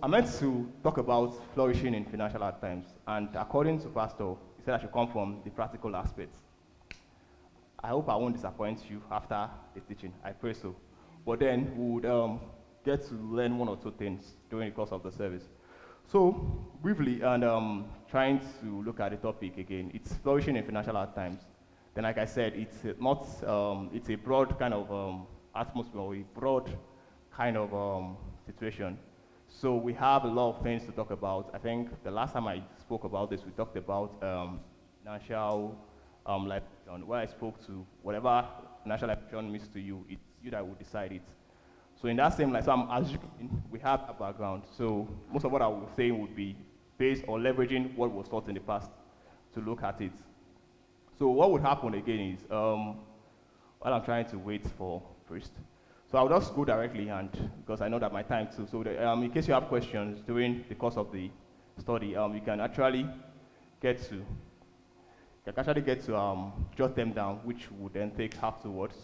I meant to talk about flourishing in financial hard times, and according to Pastor, he said I should come from the practical aspects. I hope I won't disappoint you after the teaching. I pray so. But then we would get to learn one or two things during the course of the service. So, briefly, and trying to look at the topic again, it's flourishing in financial hard times. Then, like I said, it's not, it's a broad kind of atmosphere, or a broad kind of situation. So we have a lot of things to talk about. I think the last time I spoke about this, we talked about financial life, where I spoke to whatever financial life means to you, it's you that will decide it. So in that same line, so I'm assuming we have a background. So most of what I was saying would be based on leveraging what was taught in the past to look at it. So what would happen again is, while I'm trying to wait for first, so I'll just go directly, and because I know that my time too. So in case you have questions during the course of the study, you can actually get to jot them down, which would then take afterwards.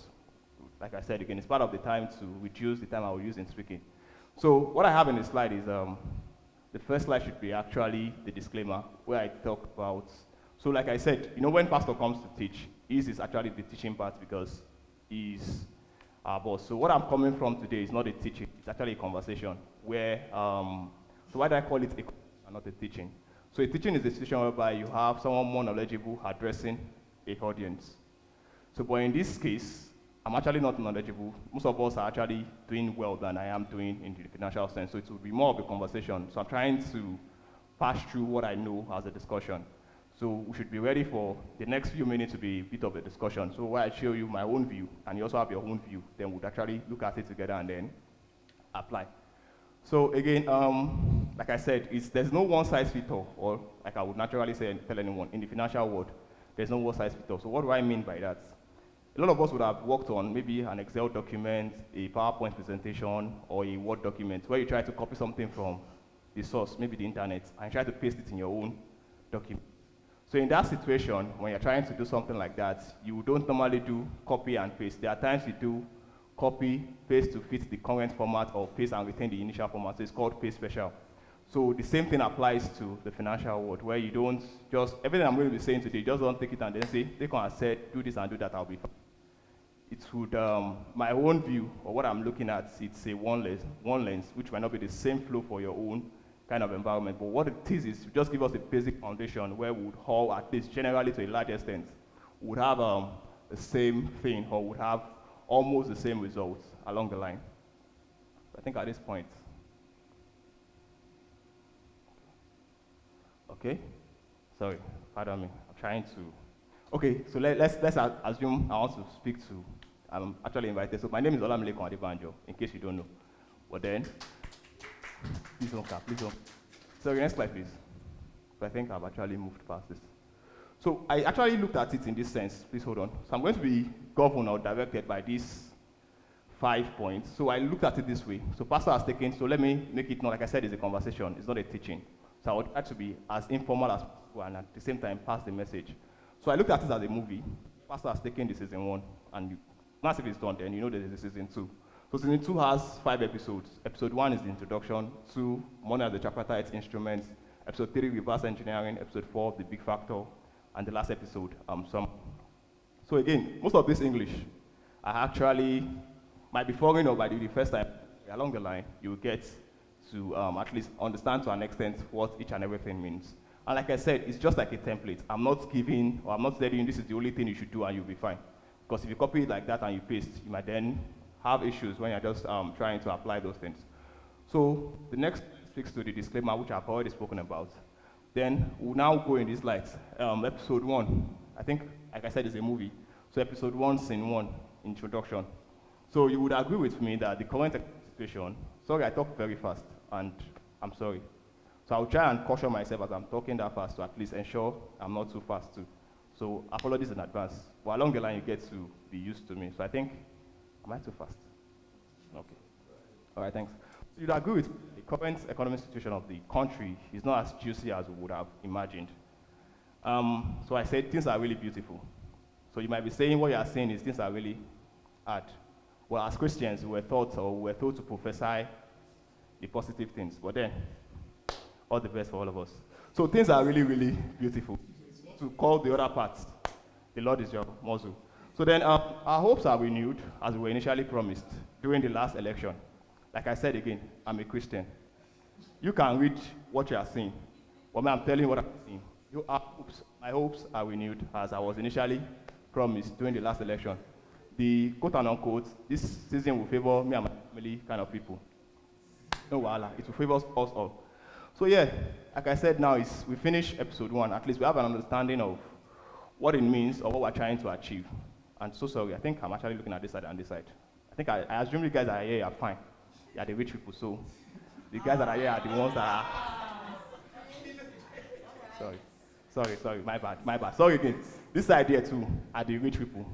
Like I said again, it's part of the time to reduce the time I will use in speaking. So what I have in the slide is the first slide should be actually the disclaimer where I talk about. So like I said, when pastor comes to teach, his is actually the teaching part because he's our boss. So what I'm coming from today is not a teaching, it's actually a conversation where, so why do I call it a conversation and not a teaching? So a teaching is a situation whereby you have someone more knowledgeable addressing a audience. So but in this case, I'm actually not knowledgeable. Most of us are actually doing well than I am doing in the financial sense. So it will be more of a conversation. So I'm trying to pass through what I know as a discussion. So we should be ready for the next few minutes to be a bit of a discussion. So where I show you my own view, and you also have your own view, then we'll actually look at it together and then apply. So again, like I said, there's no one size fits all, or like I would naturally tell anyone, in the financial world, there's no one size fits all. So what do I mean by that? A lot of us would have worked on maybe an Excel document, a PowerPoint presentation, or a Word document, where you try to copy something from the source, maybe the internet, and try to paste it in your own document. So in that situation, when you're trying to do something like that, you don't normally do copy and paste. There are times you do copy, paste to fit the current format, or paste and retain the initial format. So it's called paste special. So the same thing applies to the financial world, where you don't just, everything I'm going to be saying today, just don't take it and then say, take on and said, do this and do that, I'll be fine. It would, my own view, or what I'm looking at, it's a one lens, which might not be the same flow for your own kind of environment. But what it is just give us a basic foundation where we would all, at least generally to a large extent, would have the same thing, or would have almost the same results along the line. I think at this point. Okay? Sorry, pardon me. I'm trying to. Okay, so let's assume I want to speak to. I'm actually invited. So my name is Lekan Adebanjo, in case you don't know. But then, please don't clap, please don't. So next slide, please. So I think I've actually moved past this. So I actually looked at it in this sense. Please hold on. So I'm going to be governed or directed by these 5 points. So I looked at it this way. So pastor has taken, so let me make it, not like I said, it's a conversation. It's not a teaching. So I would try to be as informal as possible and at the same time pass the message. So I looked at it as a movie. Pastor has taken the season 1, and once it is done, then you know there's a season 2. So season 2 has 5 episodes. Episode 1 is the introduction. 2, money as the tripartite instruments. Episode 3, reverse engineering. Episode 4, the big factor. And the last episode, some. So again, most of this English, I actually might be foreign, or by the first time along the line, you will get to at least understand to an extent what each and everything means. And like I said, it's just like a template. I'm not giving, or I'm not telling you this is the only thing you should do and you'll be fine. Because if you copy it like that and you paste, you might then have issues when you're just trying to apply those things. So the next speaks to the disclaimer, which I've already spoken about. Then we'll now go in this light. Episode 1, I think, like I said, is a movie. So episode 1, scene 1, introduction. So you would agree with me that the current situation, sorry, I talk very fast, and I'm sorry. So I'll try and caution myself as I'm talking that fast to at least ensure I'm not too fast too. So apologies in advance. But along the line, you get to be used to me. So I think, am I too fast? Okay. All right, thanks. So you'd agree with the current economic situation of the country is not as juicy as we would have imagined. So I said things are really beautiful. So you might be saying what you are saying is things are really hard. Well, as Christians, we were taught, or we were told to prophesy the positive things. But then, all the best for all of us. So things are really, really beautiful. To call the other parts, the Lord is your muzzle. So then, our hopes are renewed as we were initially promised during the last election. Like I said again, I'm a Christian. You can read what you are seeing, but me, I'm telling you what I'm seeing. My hopes are renewed as I was initially promised during the last election. The quote and unquote, this season will favor me and my family kind of people. No wahala, it will favor us all. So yeah, like I said now, we finish episode 1. At least we have an understanding of what it means or what we're trying to achieve. And so sorry, I think I'm actually looking at this side and this side. I assume you guys are here, are fine. You are the rich people, so the guys that are here are the ones that are... Sorry, my bad. Sorry again. This side here too are the rich people,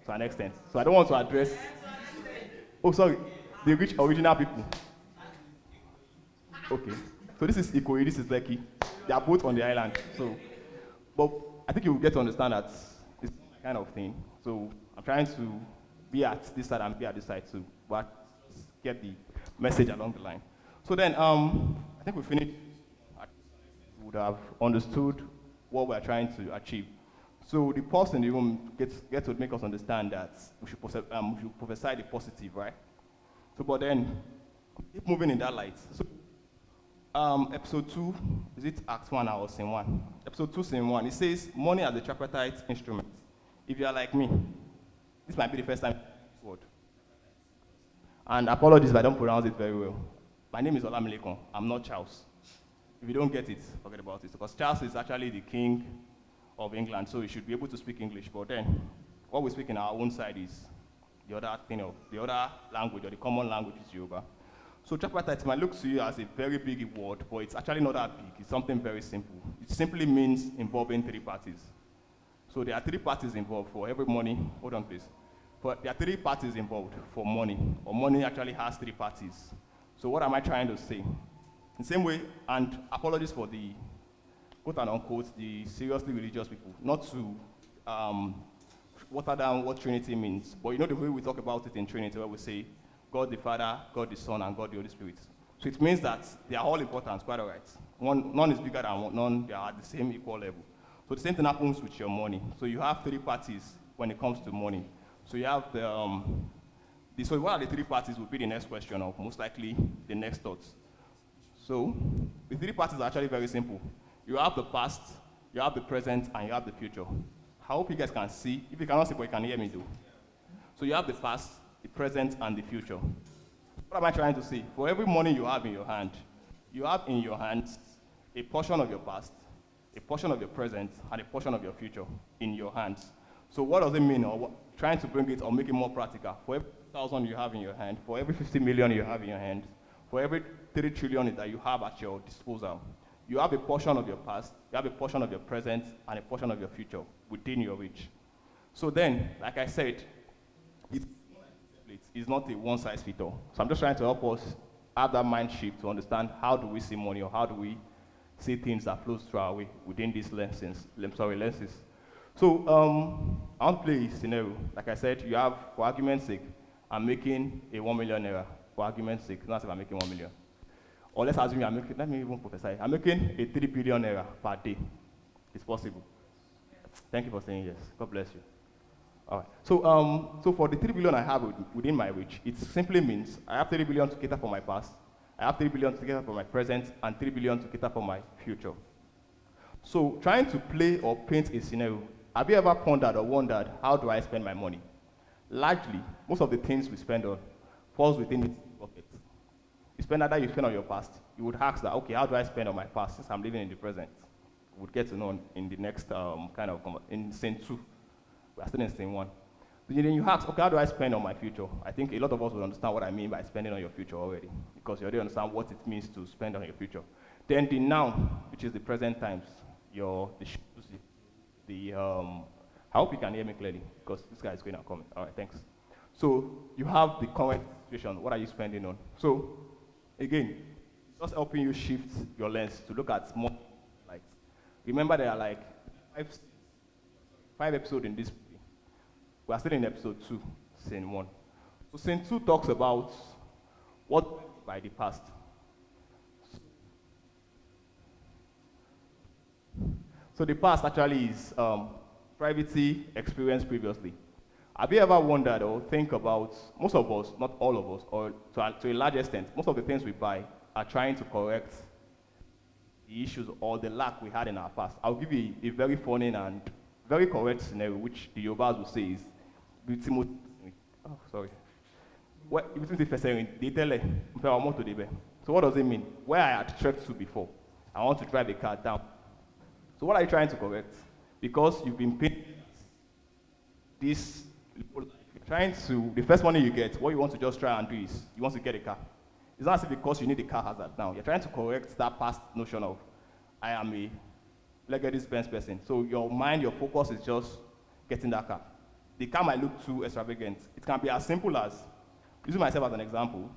to an extent. So I don't want to address... Oh, sorry, the rich original people. Okay, so this is Ikoyi, this is Lekki. They are both on the island, so... But I think you will get to understand that it's my kind of thing. So I'm trying to be at this side and be at this side too, but get the message along the line. So then, I think we finished. We would have understood what we're trying to achieve. So the pulse in the room get to make us understand that we should prophesy the positive, right? So, but then, keep moving in that light. So, episode 2, is it Act 1 or Scene 1? Episode 2, Scene 1, it says, money as a tripartite instrument. If you are like me, this might be the first time I use this word. And apologies if I don't pronounce it very well. My name is Lekan. I'm not Charles. If you don't get it, forget about it. Because Charles is actually the king of England, so he should be able to speak English. But then, what we speak in our own side is the other thing of the other language, or the common language is Yoruba. So tripartite might look to you as a very big word, but it's actually not that big. It's something very simple. It simply means involving 3 parties. So there are 3 parties involved for every money. Hold on, please. But there are 3 parties involved for money, or money actually has 3 parties. So what am I trying to say? In the same way, and apologies for the quote and unquote, the seriously religious people, not to water down what Trinity means, but you know the way we talk about it in Trinity, where we say God the Father, God the Son, and God the Holy Spirit. So it means that they are all important, quite all right. None is bigger than none, they are at the same equal level. So the same thing happens with your money. So you have 3 parties when it comes to money. So you have so what are the 3 parties will be the next question, or most likely the next thoughts. So the 3 parties are actually very simple. You have the past, you have the present, and you have the future. I hope you guys can see. If you cannot see, but you can hear me though. So you have the past, the present, and the future. What am I trying to say? For every money you have in your hand, you have in your hands a portion of your past, a portion of your present, and a portion of your future in your hands. So what does it mean, or trying to bring it or make it more practical? For every 1,000 you have in your hand, for every 50 million you have in your hand, for every 3 trillion that you have at your disposal, you have a portion of your past, you have a portion of your present, and a portion of your future within your reach. So then, like I said, it's not a one-size-fits-all. So I'm just trying to help us have that mind shift to understand how do we see money, or how do we see things that flows through our way within these lenses. So I want to play a scenario. Like I said, you have, for argument's sake, I'm making a 1 million naira. For argument's sake, not if I'm making 1 million. Or let's assume I'm making, let me even prophesy, I'm making a 3 billion naira per day. It's possible. Thank you for saying yes. God bless you. All right. So for the 3 billion I have within my reach, it simply means I have 3 billion to cater for my past, I have 3 billion to cater for my present, and 3 billion to cater for my future. So trying to play or paint a scenario, have you ever pondered or wondered, how do I spend my money? Largely, most of the things we spend on falls within this bucket. You spend on your past, you would ask that, okay, how do I spend on my past since I'm living in the present? We would get to know in the next in scene 2. We are still in scene 1. Then you ask, okay, how do I spend on my future? I think a lot of us will understand what I mean by spending on your future already, because you already understand what it means to spend on your future. Then the now, which is the present times, I hope you can hear me clearly, because this guy is going to comment. All right, thanks. So you have the current situation. What are you spending on? So again, just helping you shift your lens to look at more light. Remember, there are like 5 episodes in this movie. We are still in episode 2, scene 1. So scene 2 talks about what by the past. So the past actually is privacy experienced previously. Have you ever wondered or think about, most of us, not all of us, or to a large extent, most of the things we buy are trying to correct the issues or the lack we had in our past. I'll give you a very funny and very correct scenario, which the Yorubas will say is, oh, sorry. So what does it mean? Where I had trekked to before, I want to drive a car down. So what are you trying to correct? Because you've been paying this, you're trying to, the first money you get, what you want to just try and do is, you want to get a car. It's not as if because you need a car hazard now. You're trying to correct that past notion of, I am a legacy Benz person. So your mind, your focus is just getting that car. The car might look too extravagant. It can be as simple as, using myself as an example,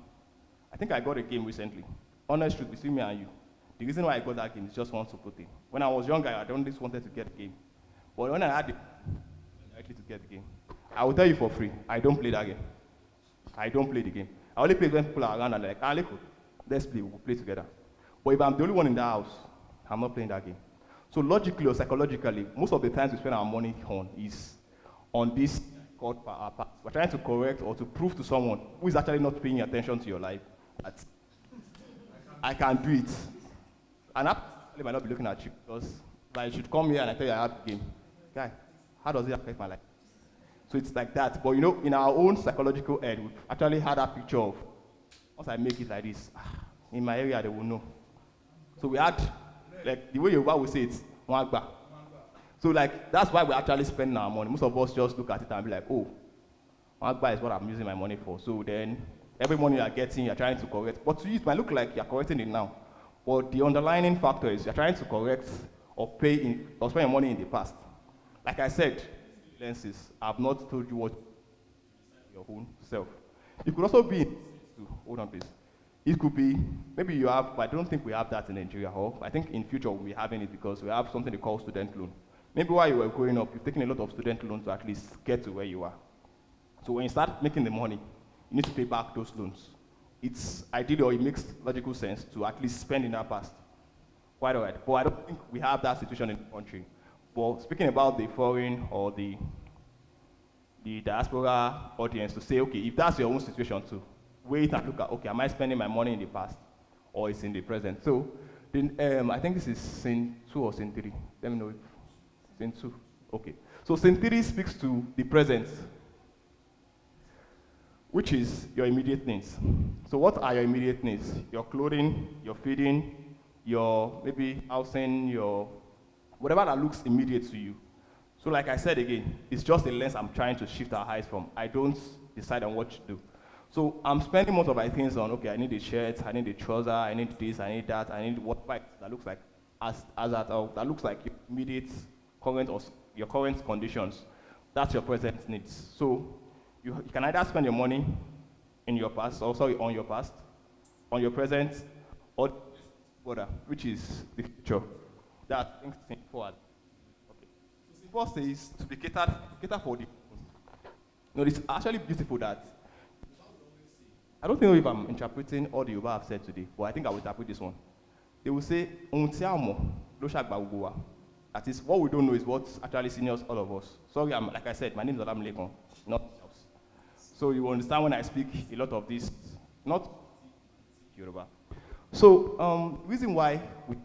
I think I got a game recently. Honest truth between me and you. The reason why I got that game is just once to put it. When I was younger, I just wanted to get a game. But when I had it, directly to get the game, I will tell you for free, I don't play that game. I don't play the game. I only play when people are around and they're like, let's play, we'll play together. But if I'm the only one in the house, I'm not playing that game. So logically or psychologically, most of the times we spend our money on is on this called our past. We're trying to correct or to prove to someone who is actually not paying attention to your life that I can do it. And I might not be looking at you because I should come here and I tell you I have a game. Guy, how does it affect my life? So it's like that. But you know, in our own psychological head, we actually had a picture of, once I make it like this, in my area they will know. So we had, like the way Yoruba would say it, wangba. So like, that's why we're actually spending our money. Most of us just look at it and be like, oh, wangba is what I'm using my money for. So then, every money you're getting, you're trying to correct. But to you, it might look like you're correcting it now. But the underlying factor is you're trying to correct or pay in, or spend your money in the past. Like I said, lenses, I've not told you what your own self. It could also be, hold on please. It could be, maybe you have, but I don't think we have that in Nigeria, or I think in future we'll be having it because we have something they call student loan. Maybe while you were growing up, you've taken a lot of student loans to at least get to where you are. So when you start making the money, you need to pay back those loans. It's ideal or it makes logical sense to at least spend in that past. Quite all right. But I don't think we have that situation in the country. But speaking about the foreign or the diaspora audience, to say, okay, if that's your own situation too, wait and look at, okay, am I spending my money in the past or it's in the present? So then, I think this is scene 2 or scene 3. Let me know if scene 2. Okay. So scene 3 speaks to the present, which is your immediate needs. So what are your immediate needs? Your clothing, your feeding, your maybe housing, your whatever that looks immediate to you. So like I said again, it's just a lens I'm trying to shift our eyes from. I don't decide on what to do. So I'm spending most of my things on, okay, I need a shirt, I need a trouser, I need this, I need that, I need what that looks like that looks like your immediate current or your current conditions. That's your present needs. So you can either spend your money in your past, or sorry, on your past, on your present, or further, which is the future. That things forward. Okay. So Simple says to be cater for the. It's actually beautiful that. I don't know if I'm interpreting all the Yoruba have said today, but I think I will interpret this one. They will say, that is, what we don't know is what actually seniors all of us. Sorry, like I said, my name is Lekan, not else. So you understand when I speak a lot of this, not Yoruba. So reason why we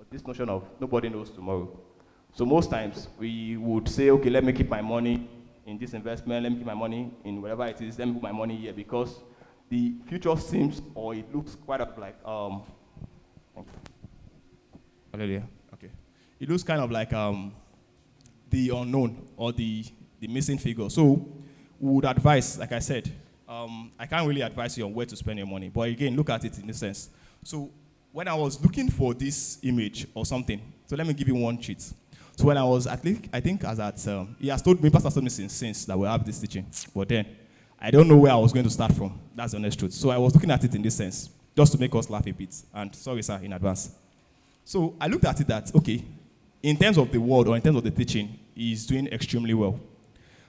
this notion of nobody knows tomorrow. So most times we would say, okay, let me keep my money in this investment, let me keep my money in whatever it is, let me put my money here because the future seems or it looks quite like thank you. Hallelujah. Okay. It looks kind of like the unknown or the missing figure. So we would advise, like I said, I can't really advise you on where to spend your money, but again, look at it in this sense. So when I was looking for this image or something, so let me give you one cheat. So when I was I think as at, he has told me, Pastor told me since that we have this teaching, but then I don't know where I was going to start from. That's the honest truth. So I was looking at it in this sense, just to make us laugh a bit. And sorry, sir, in advance. So I looked at it that, okay, in terms of the word or in terms of the teaching, he's doing extremely well.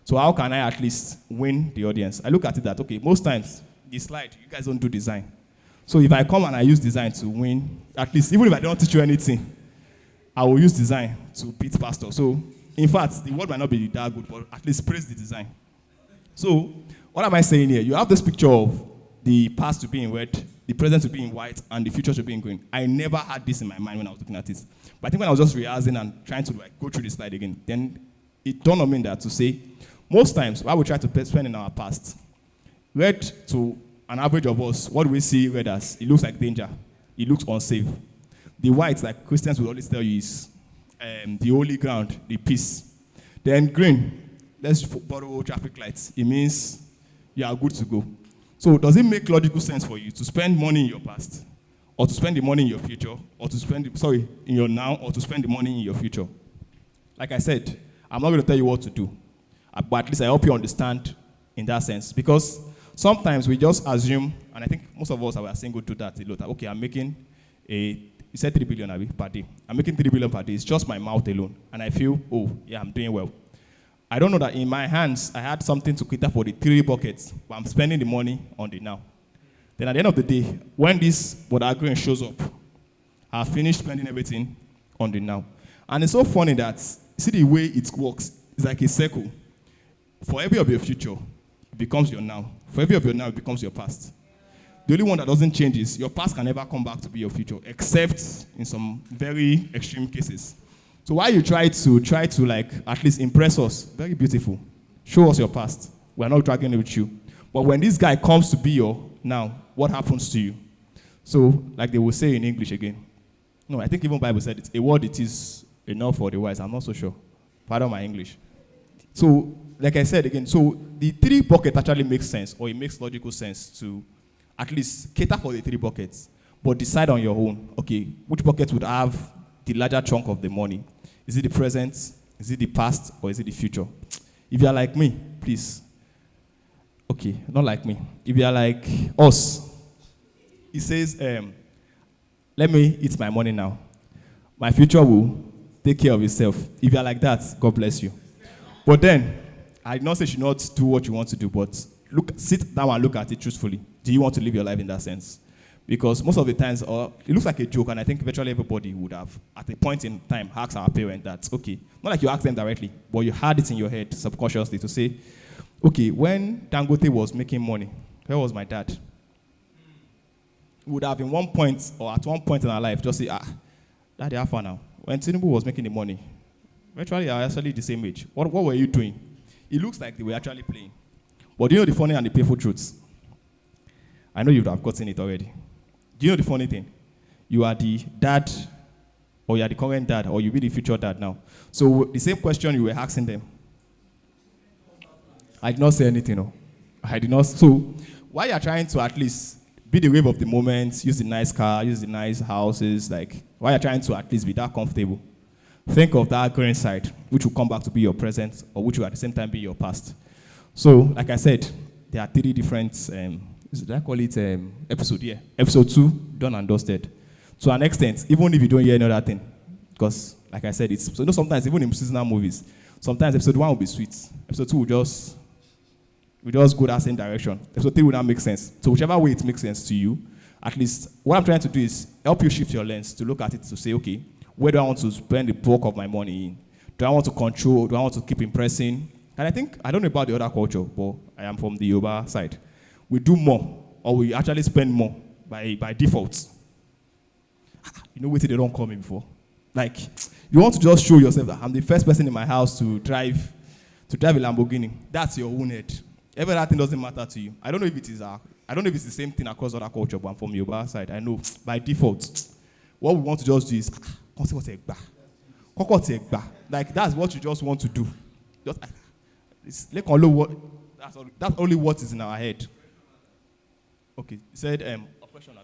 So how can I at least win the audience? I look at it that, okay, most times, the slide, you guys don't do design. So if I come and I use design to win, at least, even if I don't teach you anything, I will use design to beat pastor. So, in fact, the word might not be that good, but at least praise the design. So, what am I saying here? You have this picture of the past to be in red, the present to be in white, and the future to be in green. I never had this in my mind when I was looking at it. But I think when I was just rehearsing and trying to go through the slide again, then it dawned on me that to say, most times, while we try to spend in our past, red to an average of us, what do we see red as? It looks like danger. It looks unsafe. The white, like Christians will always tell you, is the holy ground, the peace. Then green, let's borrow traffic lights. It means you are good to go. So does it make logical sense for you to spend money in your past, or to spend the money in your future, or to spend, in your now, or to spend the money in your future? Like I said, I'm not going to tell you what to do, but at least I hope you understand in that sense. Because sometimes we just assume, and I think most of us are saying go do that a lot. Okay, I'm making you said 3 billion per day. I'm making 3 billion per day. It's just my mouth alone. And I feel, oh, yeah, I'm doing well. I don't know that in my hands, I had something to cater for the 3 buckets, but I'm spending the money on the now. Then at the end of the day, when this border green shows up, I've finished spending everything on the now. And it's so funny that, see the way it works, it's like a circle. For every of your future, it becomes your now. For every of your now, it becomes your past. The only one that doesn't change is your past can never come back to be your future, except in some very extreme cases. So while you try to like at least impress us, very beautiful, show us your past. We're not dragging it with you. But when this guy comes to be your now, what happens to you? So like they will say in English again. No, I think even Bible said it. A word it is enough for the wise. I'm not so sure. Pardon my English. So like I said again, so the 3 buckets actually makes sense, or it makes logical sense to at least cater for the 3 buckets, but decide on your own. Okay, which bucket would have the larger chunk of the money? Is it the present? Is it the past? Or is it the future? If you are like me, please. Okay, not like me. If you are like us, it says, let me eat my money now. My future will take care of itself. If you are like that, God bless you. But then, I did not say you should not do what you want to do, but sit down and look at it truthfully. Do you want to live your life in that sense? Because most of the times, it looks like a joke, and I think virtually everybody would have, at a point in time, asked our parent that, okay, not like you asked them directly, but you had it in your head subconsciously to say, okay, when Dangote was making money, where was my dad? We would have in one point, or at one point in our life, just say, Daddy, how far now? When Tinubu was making the money, virtually are actually the same age. What were you doing? It looks like they were actually playing. But do you know the funny and the painful truths? I know you would have gotten it already. Do you know the funny thing? You are the dad, or you are the current dad, or you'll be the future dad now. So the same question you were asking them. I did not say anything, no. I did not. So while you are trying to at least be the wave of the moment, use the nice car, use the nice houses, like while you are trying to at least be that comfortable, think of that green side, which will come back to be your present, or which will at the same time be your past. So, like I said, there are 3 different, did I call it episode? Yeah. Episode 2, done and dusted. To an extent, even if you don't hear another thing, because, like I said, it's, so you know, sometimes, even in seasonal movies, sometimes episode 1 will be sweet. Episode 2 will just go that same direction. Episode 3 will not make sense. So whichever way it makes sense to you, at least, what I'm trying to do is help you shift your lens to look at it to say, okay, where do I want to spend the bulk of my money in? Do I want to control? Do I want to keep impressing? And I think, I don't know about the other culture, but I am from the Yoruba side. We do more, or we actually spend more by default. You know what they don't call me before? Like, you want to just show yourself that I'm the first person in my house to drive a Lamborghini. That's your own head. Every other thing doesn't matter to you. I don't know if it is the same thing across other culture, but I'm from the Yoruba side. I know by default, what we want to just do is, like that's what you just want to do. Just Lekan, that's only what is in our head. Okay, it said oppression.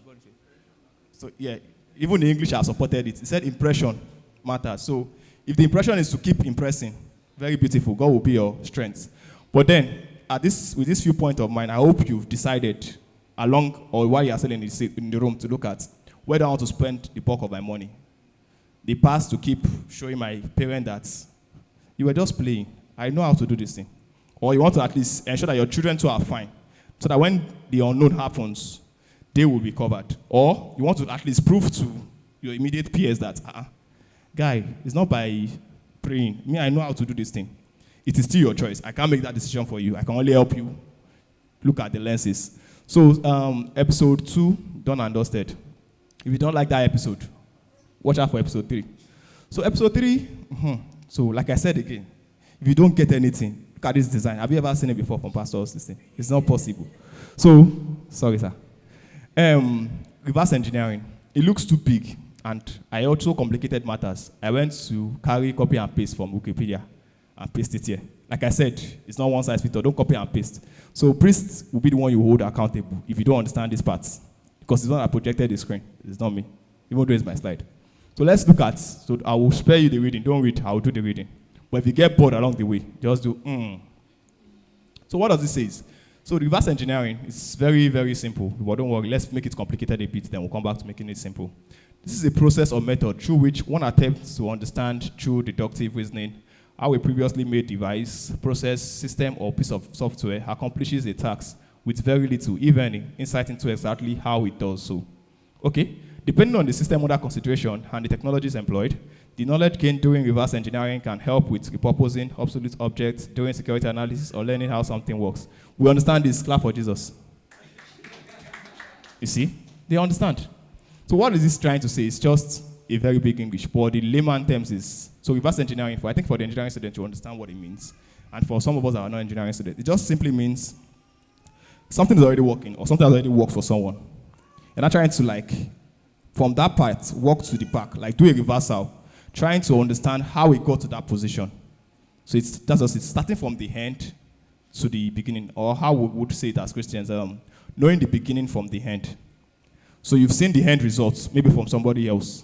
So yeah, even the English have supported it. It said impression matters. So if the impression is to keep impressing, very beautiful. God will be your strength. But then, with this viewpoint of mine, I hope you've decided along or while you are still in the room to look at whether I want to spend the bulk of my money. The past to keep showing my parent that you were just playing. I know how to do this thing. Or you want to at least ensure that your children too are fine. So that when the unknown happens, they will be covered. Or you want to at least prove to your immediate peers that, guy, it's not by praying. Me, I know how to do this thing. It is still your choice. I can't make that decision for you. I can only help you look at the lenses. So episode 2, done and dusted. If you don't like that episode, watch out for episode 3. So episode 3, so like I said again, if you don't get anything, look at this design. Have you ever seen it before from pastors? This thing? It's not possible. So, sorry, sir. Reverse engineering. It looks too big, and I also complicated matters. I went to carry copy and paste from Wikipedia and paste it here. Like I said, it's not one size fits all. Don't copy and paste. So priest will be the one you hold accountable if you don't understand this part, because it's not I projected the screen. It's not me, even though it's my slide. So let's look at. So I will spare you the reading. Don't read. I will do the reading. But if you get bored along the way, just do. So what does it say? So reverse engineering is very, very simple. But don't worry. Let's make it complicated a bit. Then we'll come back to making it simple. This is a process or method through which one attempts to understand through deductive reasoning how a previously made device, process, system, or piece of software accomplishes a task with very little, if any, insight into exactly how it does so. Okay? Depending on the system under consideration and the technologies employed, the knowledge gained during reverse engineering can help with repurposing obsolete objects during security analysis or learning how something works. We understand this. Clap for Jesus. You see? They understand. So what is this trying to say? It's just a very big English, but the layman terms is, so reverse engineering, I think for the engineering student, you understand what it means. And for some of us that are not engineering students, it just simply means something is already working, or something has already worked for someone. You're not trying to, from that part, walk to the back, do a reversal, trying to understand how it got to that position. So it's starting from the end to the beginning, or how we would say it as Christians, knowing the beginning from the end. So you've seen the end results, maybe from somebody else.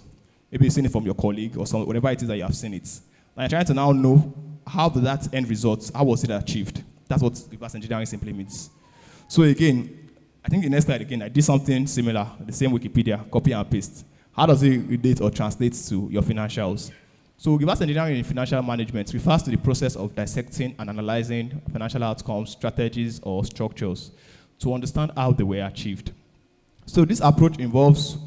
Maybe you've seen it from your colleague or whatever it is that you have seen it. And you're trying to now know how did that end result, how was it achieved? That's what reverse engineering simply means. So again, I think the next slide again, I did something similar, the same Wikipedia, copy and paste. How does it relate or translate to your financials? So reverse engineering in financial management refers to the process of dissecting and analyzing financial outcomes, strategies, or structures to understand how they were achieved. So this approach involves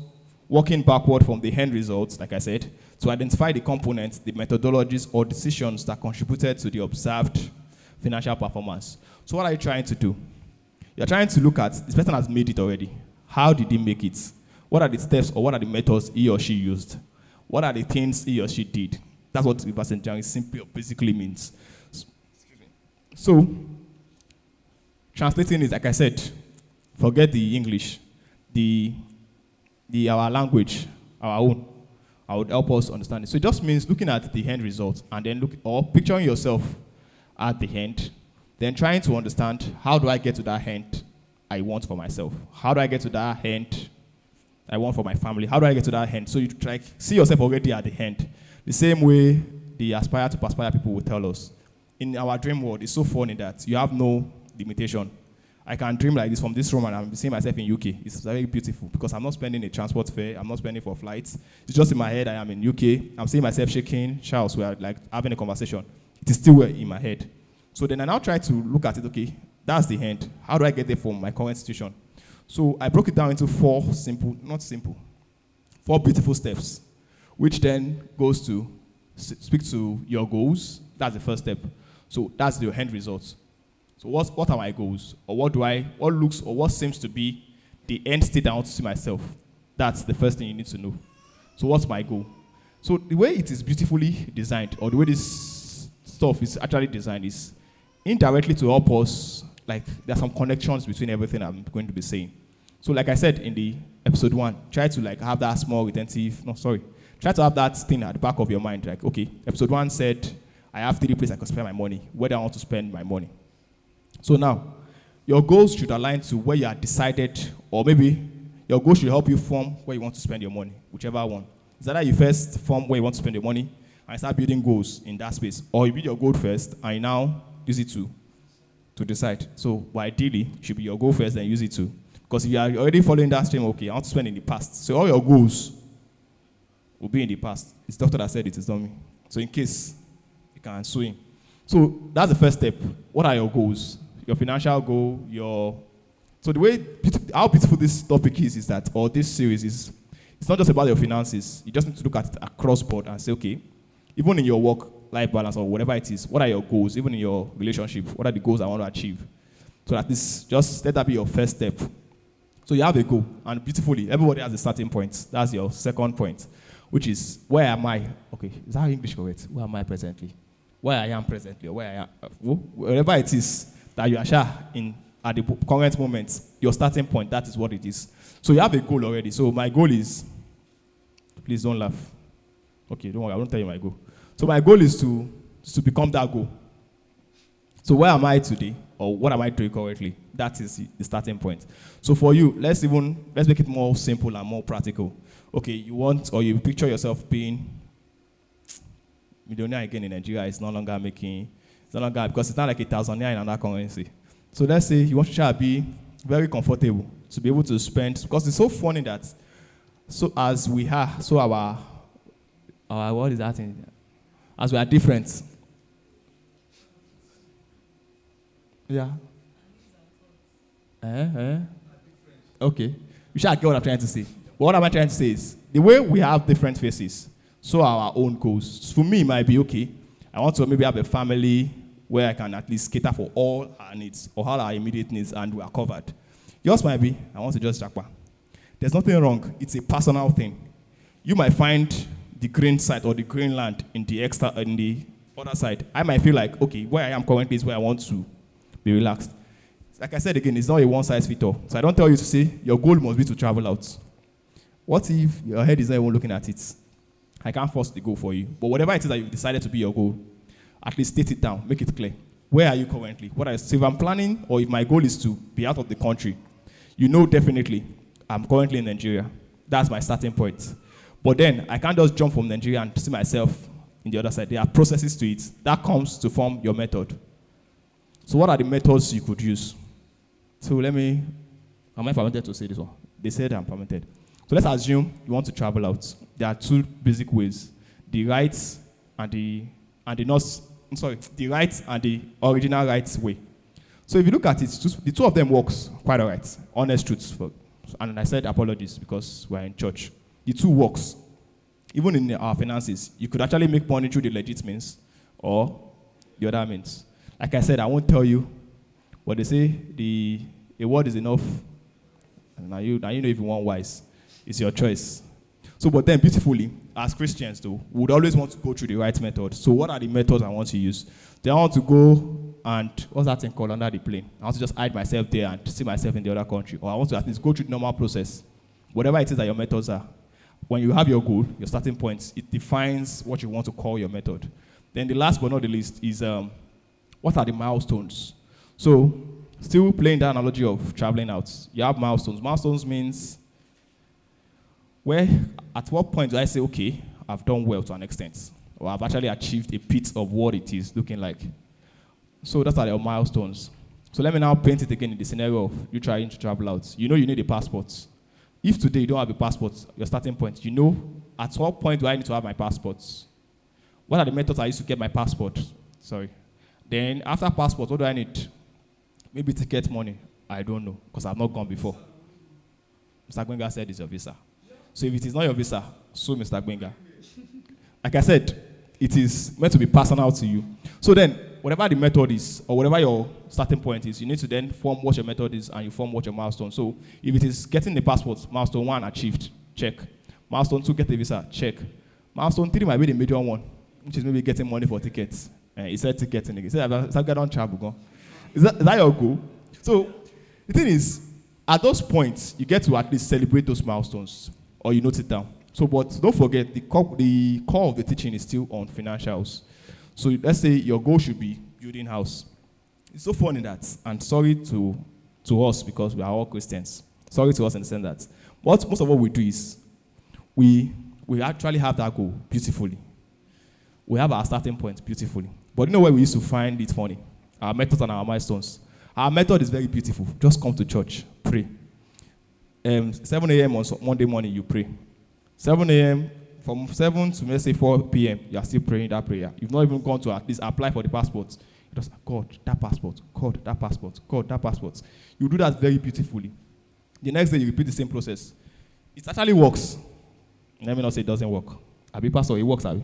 working backward from the end results, like I said, to identify the components, the methodologies, or decisions that contributed to the observed financial performance. So what are you trying to do? You're trying to look at, this person has made it already. How did he make it? What are the steps or what are the methods he or she used? What are the things he or she did? That's what reverse engineering simply or basically means. So, translating is, like I said, forget the English. Our language, our own, I would help us understand it. So it just means looking at the end result and then picturing yourself at the end, then trying to understand how do I get to that end I want for myself? How do I get to that end I want for my family? How do I get to that end? So you see yourself already at the end. The same way the aspire to perspire people will tell us. In our dream world, it's so funny that you have no limitation. I can dream like this from this room and I'm seeing myself in UK. It's very beautiful because I'm not spending a transport fare. I'm not spending for flights. It's just in my head. I am in UK. I'm seeing myself shaking. Charles, we are having a conversation. It is still in my head. So then I now try to look at it. Okay, that's the end. How do I get there from my current situation? So I broke it down into four beautiful steps, which then goes to speak to your goals. That's the first step. So that's your end results. So what are my goals? Or what seems to be the end state I want to see myself? That's the first thing you need to know. So what's my goal? So the way it is beautifully designed, or the way this stuff is actually designed is indirectly to help us, there are some connections between everything I'm going to be saying. So like I said in the episode 1, try to have that small try to have that thing at the back of your mind. Okay, episode 1 said, I have 3 places I can spend my money. Where do I want to spend my money? So now, your goals should align to where you are decided, or maybe your goals should help you form where you want to spend your money, whichever one. Is that you first form where you want to spend your money and start building goals in that space, or you build your goal first and you now use it to decide. So, ideally, it should be your goal first and use it to. Because if you are already following that stream, okay, I want to spend in the past. So all your goals will be in the past. It's the doctor that said it, it's not me. So in case you can sue him. So that's the first step. What are your goals? Your financial goal, your So the way, how beautiful this topic is that, or this series is, it's not just about your finances. You just need to look at it across board and say, okay, even in your work-life balance or whatever it is, what are your goals? Even in your relationship, what are the goals I want to achieve? So that this, just let that be your first step. So you have a goal, and beautifully, everybody has a starting point. That's your second point, which is, where am I? Okay, is that English correct? Where am I presently? Where I am presently, or where I am, wherever it is that you are in at the current moment, your starting point, that is what it is. So you have a goal already. So my goal is, please don't laugh. Okay, don't worry, I won't tell you my goal. So my goal is to become that goal. So where am I today, or what am I doing currently? That is the starting point. So for you, let's make it more simple and more practical. Okay, you picture yourself being millionaire again in Nigeria. It's no longer because it's not like 1,000 naira in another currency. So let's say you want to try to be very comfortable, to be able to spend, because it's so funny that, so as we are, so our what is that thing? As we are different. Yeah. Okay. You shall get what I'm trying to say. But what am I trying to say is, the way we have different faces, so our own goals. For me, it might be, okay, I want to maybe have a family where I can at least cater for all our needs, or all our immediate needs, and we are covered. Yours might be, I want to just jackpot. There's nothing wrong. It's a personal thing. You might find the green side or the green land in the other side. I might feel like, okay, where I am currently is where I want to be relaxed. Like I said again, it's not a one-size-fits-all. So I don't tell you to say your goal must be to travel out. What if your head is not even looking at it? I can't force the goal for you. But whatever it is that you've decided to be your goal, at least state it down, make it clear. Where are you currently? So if I'm planning, or if my goal is to be out of the country, you know definitely I'm currently in Nigeria. That's my starting point. But then I can't just jump from Nigeria and see myself in the other side. There are processes to it. That comes to form your method. So what are the methods you could use? So am I permitted to say this one? They said I'm permitted. So let's assume you want to travel out. There are two basic ways: the right and the right and the original right way. So if you look at it, the two of them works quite all right. Honest truths. And I said apologies because we're in church. The two works. Even in our finances, you could actually make money through the legit means or the other means. Like I said, I won't tell you, but they say a word is enough. And now you know if you want wise. It's your choice. So, but then beautifully, as Christians though, we would always want to go through the right method. So what are the methods I want to use? Then I want to go and, what's that thing called, under the plane? I want to just hide myself there and see myself in the other country. Or I want to at least go through the normal process. Whatever it is that your methods are. When you have your goal, your starting points, it defines what you want to call your method. Then the last but not the least is, what are the milestones? So, still playing the analogy of traveling out. You have milestones. Milestones means, at what point do I say, okay, I've done well to an extent, or I've actually achieved a bit of what it is looking like. So that's are your milestones. So let me now paint it again in the scenario of you trying to travel out. You know you need a passport. If today you don't have a passport, your starting point, you know at what point do I need to have my passport? What are the methods I use to get my passport? Sorry. Then after passport, what do I need? Maybe ticket money. I don't know, because I've not gone before. Mr. Gwenga said it's your visa. So if it is not your visa, so Mr. Gwenga. Like I said, it is meant to be personal to you. So then, whatever the method is, or whatever your starting point is, you need to then form what your method is, and you form what your milestone. So if it is getting the passport, milestone 1 achieved, check. Milestone 2, get the visa, check. Milestone 3 might be the major one, which is maybe getting money for tickets. He said ticketing. He said, "I don't travel." Go. Is that your goal? So the thing is, at those points, you get to at least celebrate those milestones, or you note it down. So, but don't forget, the core of the teaching is still on financials. So let's say your goal should be building house. It's so funny that, and sorry to us because we are all Christians. Sorry to us in the sense that most of what we do is we actually have that goal beautifully. We have our starting point beautifully. But you know where we used to find it funny? Our methods and our milestones. Our method is very beautiful. Just come to church, pray. 7 a.m. on Monday morning, you pray. 7 a.m., from 7 to let's say 4 p.m., you are still praying that prayer. You've not even gone to at least apply for the passport. Just God, that passport, God, that passport, God, that passport. You do that very beautifully. The next day you repeat the same process. It actually works. Let me not say it doesn't work. Abi pastor, it works, Abi.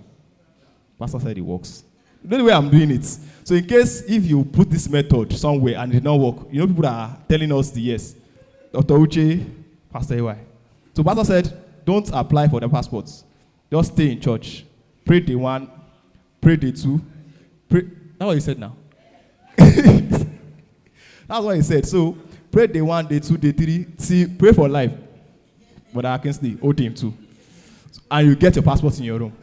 Pastor said it works. You know the way I'm doing it. So in case if you put this method somewhere and it did not work, you know people are telling us the yes. Dr. Uche, Pastor AY. So Pastor said, don't apply for the passports. Just stay in church. Pray day 1, pray day 2. Pray. That's what he said now. That's what he said. So pray day 1, day 2, day 3. See, pray for life. But I can stay. Hold him too. And you get your passport in your room.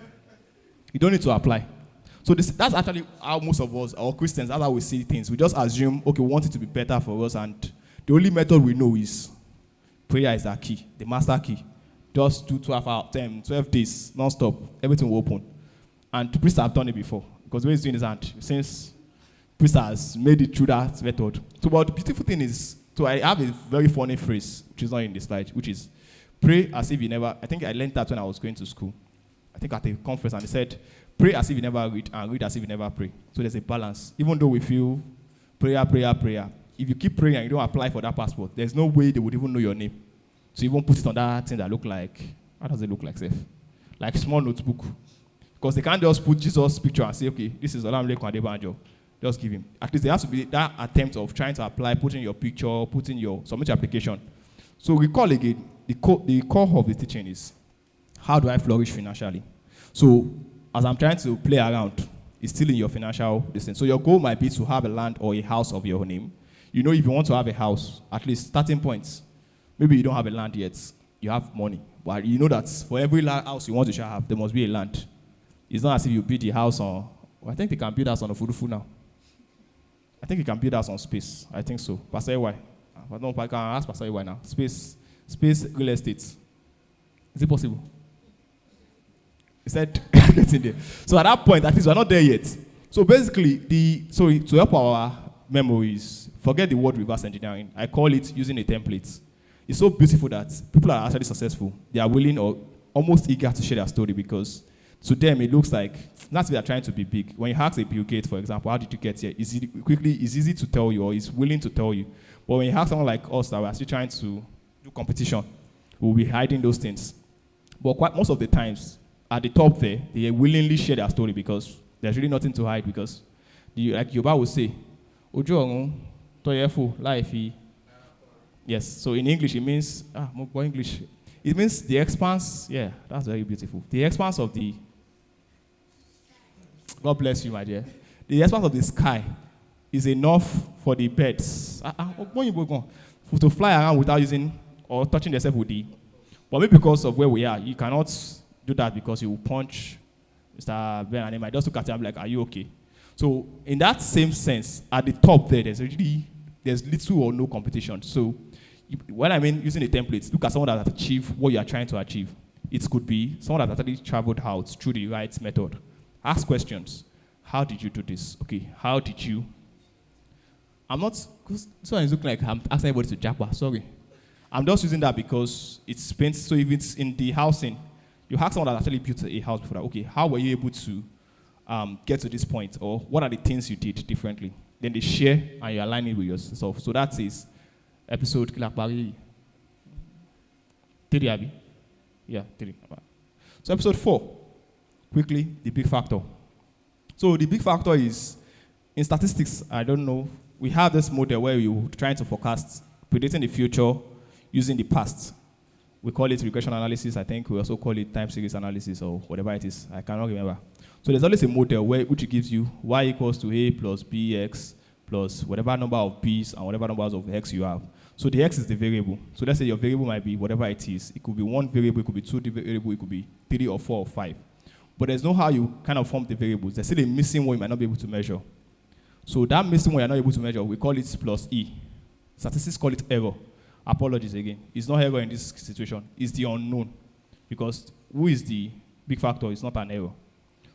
You don't need to apply. So that's actually how most of us, or Christians, that's how we see things. We just assume, okay, we want it to be better for us, and the only method we know is prayer is our key, the master key. Just do 12 days, non-stop, everything will open. And priests have done it before, because when he's doing his hand, since priests has made it through that method. So, but the beautiful thing is, so I have a very funny phrase, which is not in the slide, which is, pray as if you never, I think I learned that when I was going to school. I think at a conference, and they said, pray as if you never read, and read as if you never pray. So there's a balance. Even though we feel prayer, if you keep praying and you don't apply for that passport, there's no way they would even know your name. So you won't put it on that thing that look like, how does it look like, safe? Like small notebook. Because they can't just put Jesus' picture and say, okay, this is Lekan Adebanjo. Just give him. At least there has to be that attempt of trying to apply, putting your picture, submit your application. So recall again, the core of the teaching is, how do I flourish financially? So as I'm trying to play around, it's still in your financial distance. So your goal might be to have a land or a house of your name. You know, if you want to have a house, at least starting points, maybe you don't have a land yet, you have money. But you know that for every house you want to have, there must be a land. It's not as if you build the house on, I think they can build house on a furufu now. I think you can build house on space. I think so. Pastor AY. I can ask Pastor AY now. Space real estate. Is it possible? He said, get in there. So at that point, at least we're not there yet. So basically, to help our memories, forget the word reverse engineering. I call it using a template. It's so beautiful that people are actually successful. They are willing or almost eager to share their story, because to them it looks like that's they're trying to be big. When you ask a Bill Gates, for example, how did you get here? It's easy to tell you, or is willing to tell you. But when you ask someone like us that we're actually trying to do competition, we'll be hiding those things. But most of the times, at the top there, they willingly share their story because there's really nothing to hide. Because, like Yoba would say, Ojo life. Yes, so in English it means, more English. It means the expanse, yeah, that's very beautiful. The expanse of the, God bless you, my dear. The expanse of the sky is enough for the birds to fly around without using or touching themselves with the. But maybe because of where we are, you cannot do that because you will punch Mr. Ben and he might just look at you and be like, are you okay? So in that same sense, at the top there's little or no competition. So when I mean using a template, look at someone that has achieved what you are trying to achieve. It could be someone that actually traveled out through the right method. Ask questions. How did you do this? Okay, how did you? I'm not, because this one is looking like I'm asking everybody to japa, sorry. I'm just using that because it's paints, so if it's in the housing, you ask someone that actually built a house before that, okay, how were you able to get to this point? Or what are the things you did differently? Then they share and you align it with yourself. So that is episode 3, Abi? Yeah, 3. So episode 4, quickly, the big factor. So the big factor is, in statistics, I don't know, we have this model where you're trying to forecast, predicting the future using the past. We call it regression analysis. I think we also call it time series analysis or whatever it is. I cannot remember. So there's always a model which gives you y equals to a plus bx plus whatever number of b's and whatever numbers of x you have. So the x is the variable. So let's say your variable might be whatever it is. It could be one variable, it could be two variables, it could be 3 or 4 or 5. But there's no how you kind of form the variables. There's still a missing one you might not be able to measure. So that missing one you're not able to measure, we call it plus e. Statistics call it error. Apologies again. It's not error in this situation. It's the unknown. Because who is the big factor? It's not an error.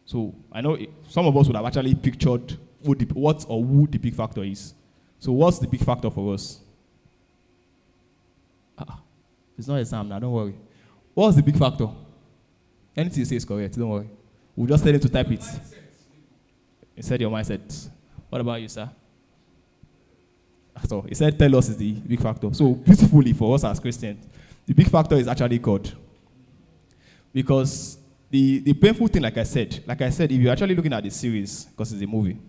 So I know some of us would have actually pictured what or who the big factor is. So what's the big factor for us? It's not exam now, don't worry. What's the big factor? Anything you say is correct, don't worry. We'll just tell him to type it. You said your mindset. What about you, sir? So he said, tell us is the big factor. So beautifully for us as Christians, the big factor is actually God. Because the painful thing, like I said, if you're actually looking at the series, because it's a movie,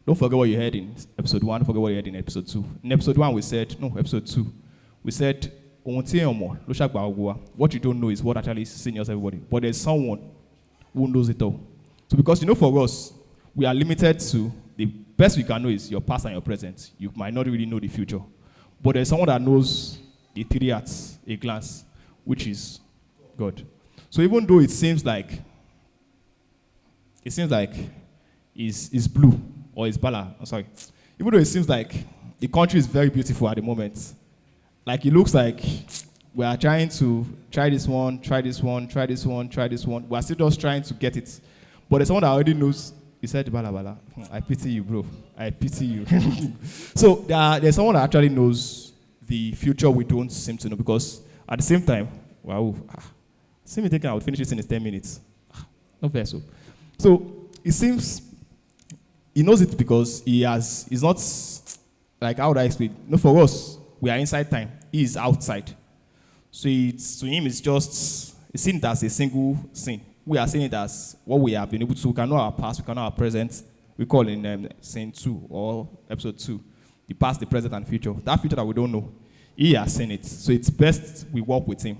don't forget what you heard in episode 1, don't forget what you heard in episode 2. In episode 1, episode 2, we said, what you don't know is what actually seniors everybody. But there's someone who knows it all. So because for us, we are limited to the best we can know is your past and your present. You might not really know the future. But there's someone that knows the 3 at a glance, which is God. So even though it seems like it's blue or it's bala, even though it seems like the country is very beautiful at the moment, like it looks like we are trying to try this one. We are still just trying to get it. But there's someone that already knows. He said, bala. I pity you, bro. I pity you. So there's someone that actually knows the future we don't seem to know, because at the same time, wow. See me thinking I would finish this in 10 minutes. Not fair, so. So it seems he knows it because he's not, like, how would I explain? No, for us, we are inside time. He is outside. So to him, it's seen it as a single sin. We are seeing it as what we have been able to. We can know our past, we can know our present. We call in scene 2 or episode 2, the past, the present, and future. That future that we don't know, he has seen it. So it's best we walk with him.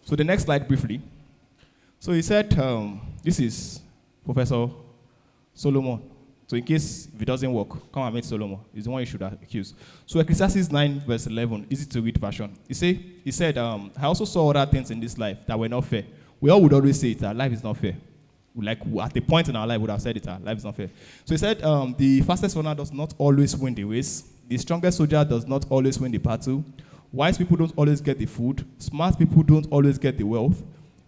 So the next slide briefly. So he said, this is Professor Solomon. So in case if it doesn't work, come and meet Solomon. He's the one you should accuse. So Ecclesiastes 9 verse 11, easy to read version. He said, I also saw other things in this life that were not fair. We all would always say it, that life is not fair. Like at the point in our life, we would have said it, life is not fair. So he said, the fastest runner does not always win the race. The strongest soldier does not always win the battle. Wise people don't always get the food. Smart people don't always get the wealth.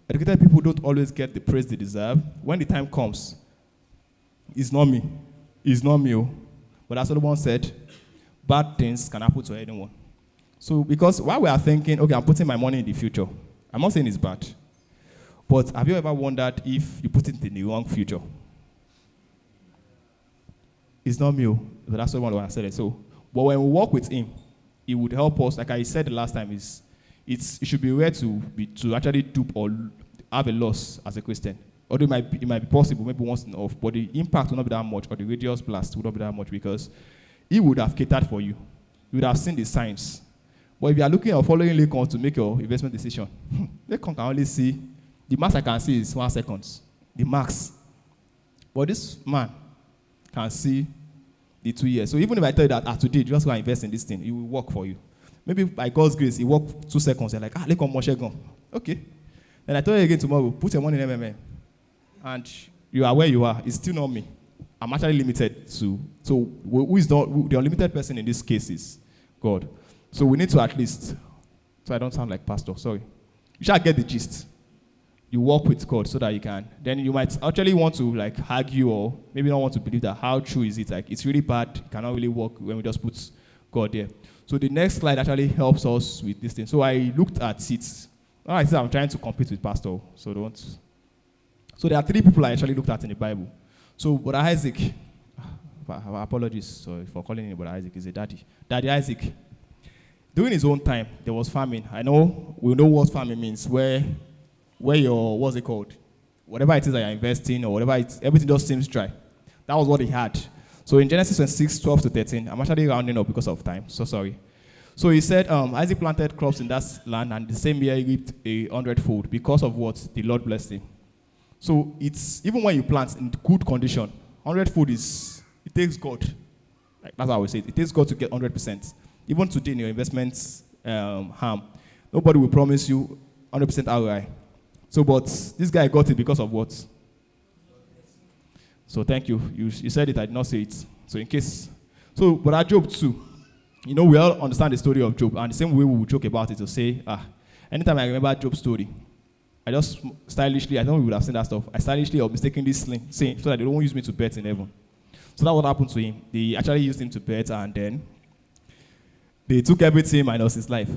Educated people don't always get the praise they deserve. When the time comes, it's not me. It's not me. But as Solomon said, bad things can happen to anyone. So because while we are thinking, okay, I'm putting my money in the future, I'm not saying it's bad. But have you ever wondered if you put it in the wrong future? It's not me. But that's what I said it. So, but when we walk with him, it would help us, like I said the last time, it should be rare to actually dupe or have a loss as a Christian. Although it might be possible, maybe once in off, but the impact will not be that much, or the radius blast will not be that much, because he would have catered for you. You would have seen the signs. But if you are looking or following Lekan to make your investment decision, Lekan can only see, the max I can see is 1 second. The max. But this man can see the 2 years. So even if I tell you that today, just go and invest in this thing, it will work for you. Maybe by God's grace, it worked 2 seconds. You're like, Lekan Moshe. Okay. Then I tell you again tomorrow, put your money in MMA. And you are where you are. It's still not me. I'm actually limited to. So who is the unlimited person in this case is God. So we need to at least, so I don't sound like pastor, sorry. You shall get the gist. You walk with God so that you can. Then you might actually want to like argue or maybe not want to believe that how true is it. Like it's really bad. It cannot really work when we just put God there. So the next slide actually helps us with this thing. So I looked at it. I said I'm trying to compete with pastor. So don't. So there are 3 people I actually looked at in the Bible. So Brother Isaac, apologies sorry for calling him Brother Isaac, he's a daddy. Daddy Isaac. During his own time, there was famine. We know what famine means, where your, what's it called? Whatever it is that you're investing or whatever, everything just seems dry. That was what he had. So in Genesis 26, 12 to 13, I'm actually rounding up because of time, so sorry. So he said, Isaac planted crops in that land, and the same year he reaped 100-fold because of what? The Lord blessed him. So it's, even when you plant in good condition, 100-fold it takes God. Like, that's how I say it. It takes God to get 100%. Even today in your investments, nobody will promise you 100% ROI. So, but this guy got it because of what? So thank you. You said it, I did not say it. So in case, but at Job too, we all understand the story of Job, and the same way we will joke about it to say, anytime I remember Job's story, I just stylishly, I don't know if we would have seen that stuff, I stylishly or mistakenly saying so that they don't use me to bet in heaven. So that's what happened to him. They actually used him to bet, and then they took everything minus his life.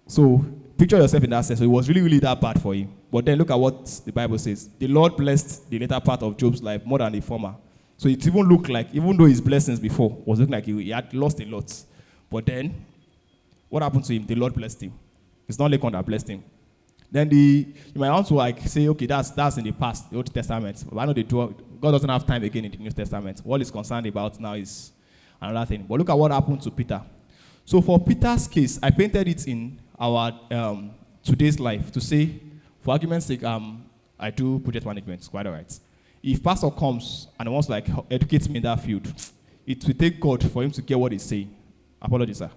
So picture yourself in that sense. So it was really, really that bad for him. But then look at what the Bible says. The Lord blessed the later part of Job's life more than the former. So it even looked like, even though his blessings before was looking like he had lost a lot, but then what happened to him? The Lord blessed him. It's not Lekan that blessed him. Then you might want to like say, okay, that's in the past, the Old Testament. But I know God doesn't have time again in the New Testament. What he's concerned about now is another thing. But look at what happened to Peter. So for Peter's case, I painted it in our today's life to say, for argument's sake, I do project management, quite all right. If pastor comes and wants to like educate me in that field, it will take God for him to get what he's saying. Apologies, sir.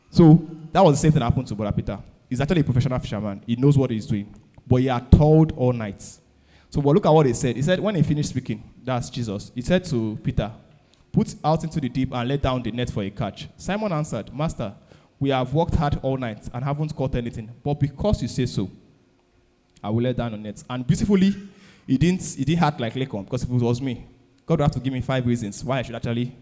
So that was the same thing that happened to Brother Peter. He's actually a professional fisherman. He knows what he's doing. But he had toiled all night. So but look at what he said. He said when he finished speaking, that's Jesus, he said to Peter, put out into the deep and let down the net for a catch. Simon answered, Master, we have worked hard all night and haven't caught anything. But because you say so, I will let down the net. And beautifully, he didn't act like Lekan, because if it was me, God would have to give me 5 reasons why I should actually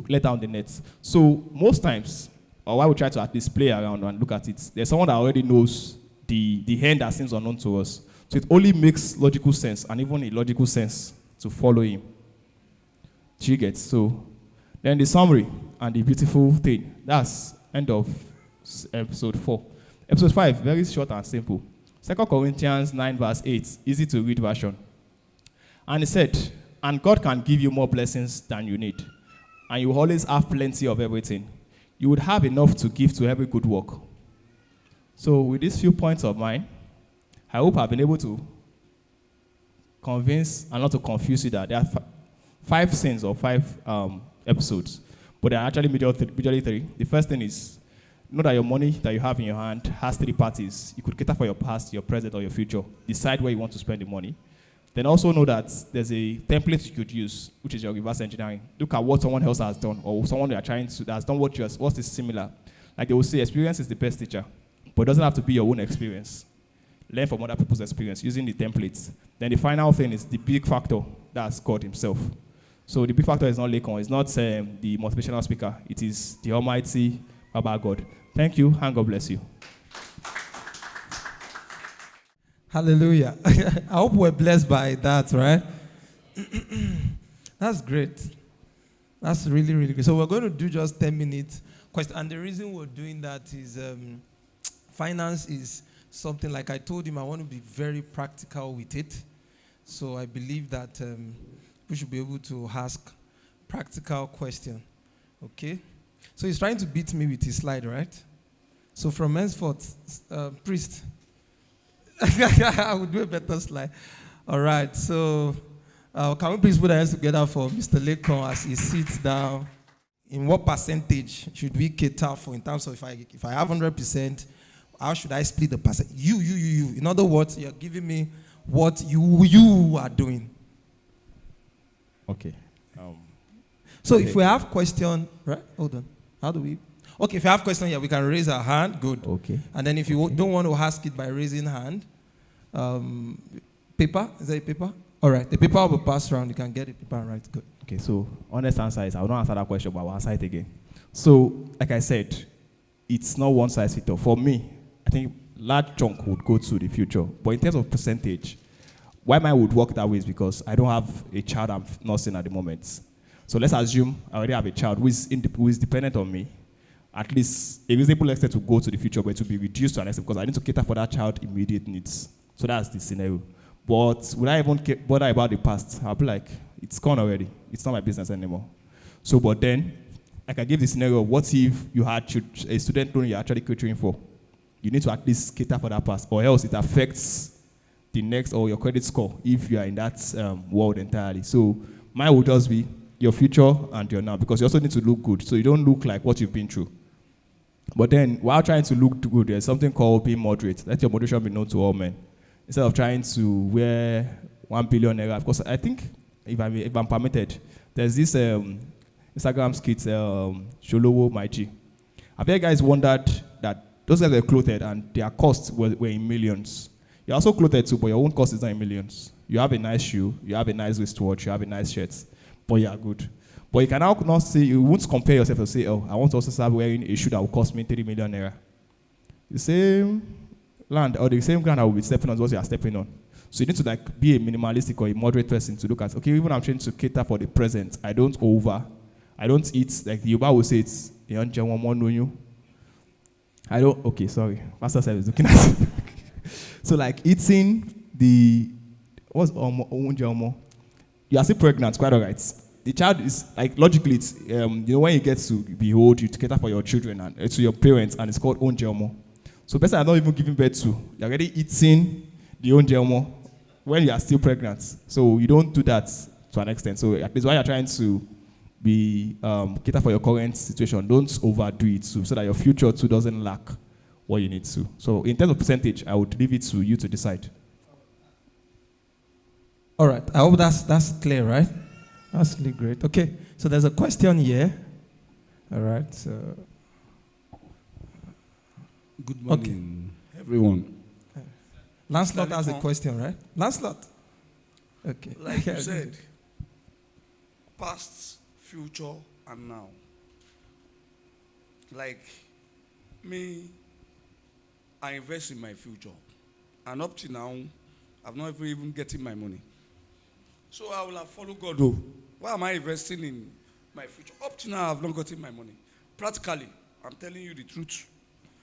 let down the net. So most times, or why we try to at least play around and look at it, there's someone that already knows the end that seems unknown to us. So it only makes logical sense, and even illogical sense, to follow him. Do you get? So then the summary and the beautiful thing. That's end of episode 4. Episode 5, very short and simple. 2 Corinthians 9 verse 8, easy to read version. And he said, and God can give you more blessings than you need. And you will always have plenty of everything. You would have enough to give to every good work. So with these few points of mine, I hope I've been able to convince and not to confuse you that there are 5 sins or 5 episodes, but there are actually majorly 3. The first thing is, know that your money that you have in your hand has 3 parties. You could cater for your past, your present, or your future. Decide where you want to spend the money. Then also know that there's a template you could use, which is your reverse engineering. Look at what someone else has done, or someone you are trying to that's done what is similar. Like they will say, experience is the best teacher, but it doesn't have to be your own experience. Learn from other people's experience using the templates. Then the final thing is the big factor, that's God himself. So the big factor is not Lekan, it's not the motivational speaker, it is the Almighty Baba God. Thank you, and God bless you. Hallelujah. I hope we're blessed by that, right? That's great. That's really, really good. So we're going to do just 10 minutes question. And the reason we're doing that is finance is something, like I told him, I want to be very practical with it. So I believe that we should be able to ask practical questions. Okay? So he's trying to beat me with his slide, right? So from henceforth, priest, I would do a better slide. All right, so can we please put our hands together for Mr. Lekan as he sits down? In what percentage should we cater for in terms of if I have 100%, how should I split the percent? You. In other words, you're giving me what you are doing. Okay. So if we have question, right? Hold on. How do we? Okay, if you have question here, we can raise our hand. Good. Okay. And then if you don't want to ask it by raising hand, paper? Is there a paper? All right. The paper will be passed around. You can get the paper and write. Good. Okay, so honest answer is I will not answer that question, but I will answer it again. So, like I said, it's not one size fits all. For me, I think large chunk would go to the future. But in terms of percentage, why mine would work that way is because I don't have a child I'm nursing at the moment. So let's assume I already have a child who is dependent on me. At least a reasonable extent to go to the future, but to be reduced to an extent because I need to cater for that child's immediate needs. So that's the scenario. But would I even bother about the past? I'll be like, it's gone already. It's not my business anymore. So, but then, I can give the scenario of what if you had a student loan you're actually catering for? You need to at least cater for that past, or else it affects the next or your credit score if you are in that world entirely. So, mine would just be your future and your now, because you also need to look good, so you don't look like what you've been through. But then, while trying to look good, there's something called being moderate. Let your moderation be known to all men. Instead of trying to wear 1 billion naira, because I think, if I'm permitted, there's this Instagram skit, Sholowo Maichi. Have you guys wondered that those guys were clothed and their costs were in millions? You're also clothed too, but your own cost is not in millions. You have a nice shoe, you have a nice wristwatch, you have a nice shirt, but you are good. But you can now not say, you won't compare yourself and say, oh, I want to also start wearing a shoe that will cost me 3 million naira. The same land or the same ground I will be stepping on is what you are stepping on. So you need to like be a minimalistic or a moderate person to look at, okay, even I'm trying to cater for the present. I don't eat, like the Yoruba will say it's, I don't, okay, sorry. Pastor said is looking at So like eating what's omo? You are still pregnant, quite all right. The child is, like, logically, it's, when you get to be old, you cater for your children and to your parents, and it's called onjeomo. So person are not even giving birth to, you're already eating the onjeomo when you are still pregnant. So you don't do that to an extent. So at least while you're trying to be cater for your current situation, don't overdo it so that your future too doesn't lack what you need to. So in terms of percentage, I would leave it to you to decide. All right. I hope that's clear, right? That's really great. Okay. So there's a question here. All right. So good morning, everyone. Lancelot has a question, right? Lancelot. Okay. Like you said, past, future, and now. Like me, I invest in my future. And up to now, I've not even getting my money. So I will have followed God. Oh, why am I investing in my future? Up to now, I've not gotten my money. Practically, I'm telling you the truth.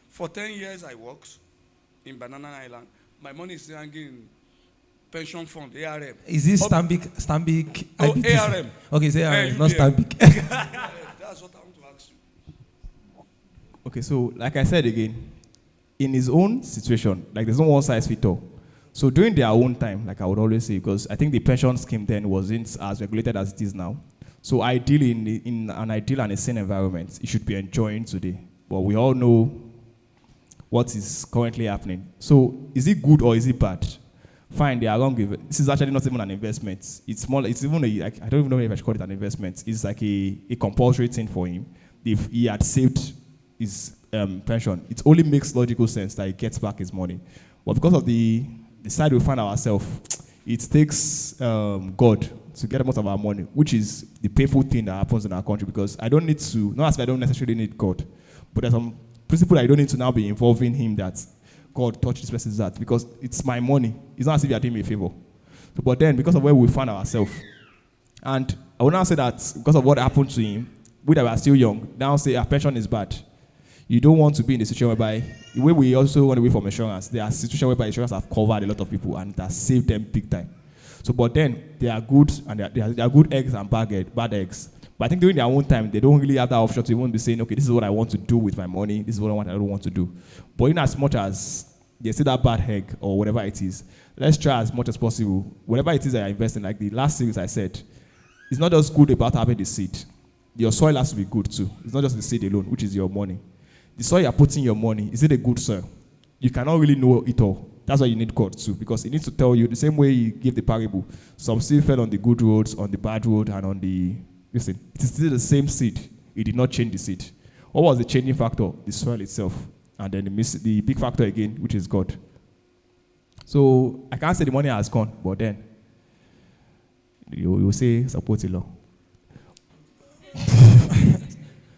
For 10 years, I worked in Banana Island. My money is still hanging in pension fund, ARM. Is this Stambik? Oh, ARM. Okay, it's ARM, not Stambik. That's what I want to ask you. Okay, so like I said again, in his own situation, like there's no one size fit all. So during their own time, like I would always say, because I think the pension scheme then wasn't as regulated as it is now. So ideally, in an ideal and a sane environment, it should be enjoying today. But we all know what is currently happening. So is it good or is it bad? Fine, they are wrong with it. This is actually not even an investment. It's more, it's even I don't even know if I should call it an investment. It's like a compulsory thing for him. If he had saved his pension, it only makes logical sense that he gets back his money. But because of the side we find ourselves, it takes God to get most of our money, which is the painful thing that happens in our country, because I don't need to, not as if I don't necessarily need God, but there's some principle I don't need to now be involving him that God touch this person's heart, because it's my money. It's not as if you are doing me a favor. So, but then, because of where we find ourselves, and I will now say that because of what happened to him, we that were still young, now say our pension is bad. You don't want to be in a situation whereby, the way we also run away from insurance, there are situations whereby insurance have covered a lot of people and it has saved them big time. So, but then, they are good, and they are good eggs and bad eggs. But I think during their own time, they don't really have that option to even be saying, okay, this is what I want to do with my money, this is what I don't want to do. But in as much as they see that bad egg or whatever it is, let's try as much as possible. Whatever it is that I invest in, like the last series I said, it's not just good about having the seed. Your soil has to be good too. It's not just the seed alone, which is your money. The soil you're putting your money, is it a good soil? You cannot really know it all. That's why you need God too, because it needs to tell you the same way you give the parable. Some seed fell on the good roads, on the bad road, and on the, listen, it is still the same seed. It did not change the seed. What was the changing factor? The soil itself. And then the big factor again, which is God. So I can't say the money has gone, but then you say support the law.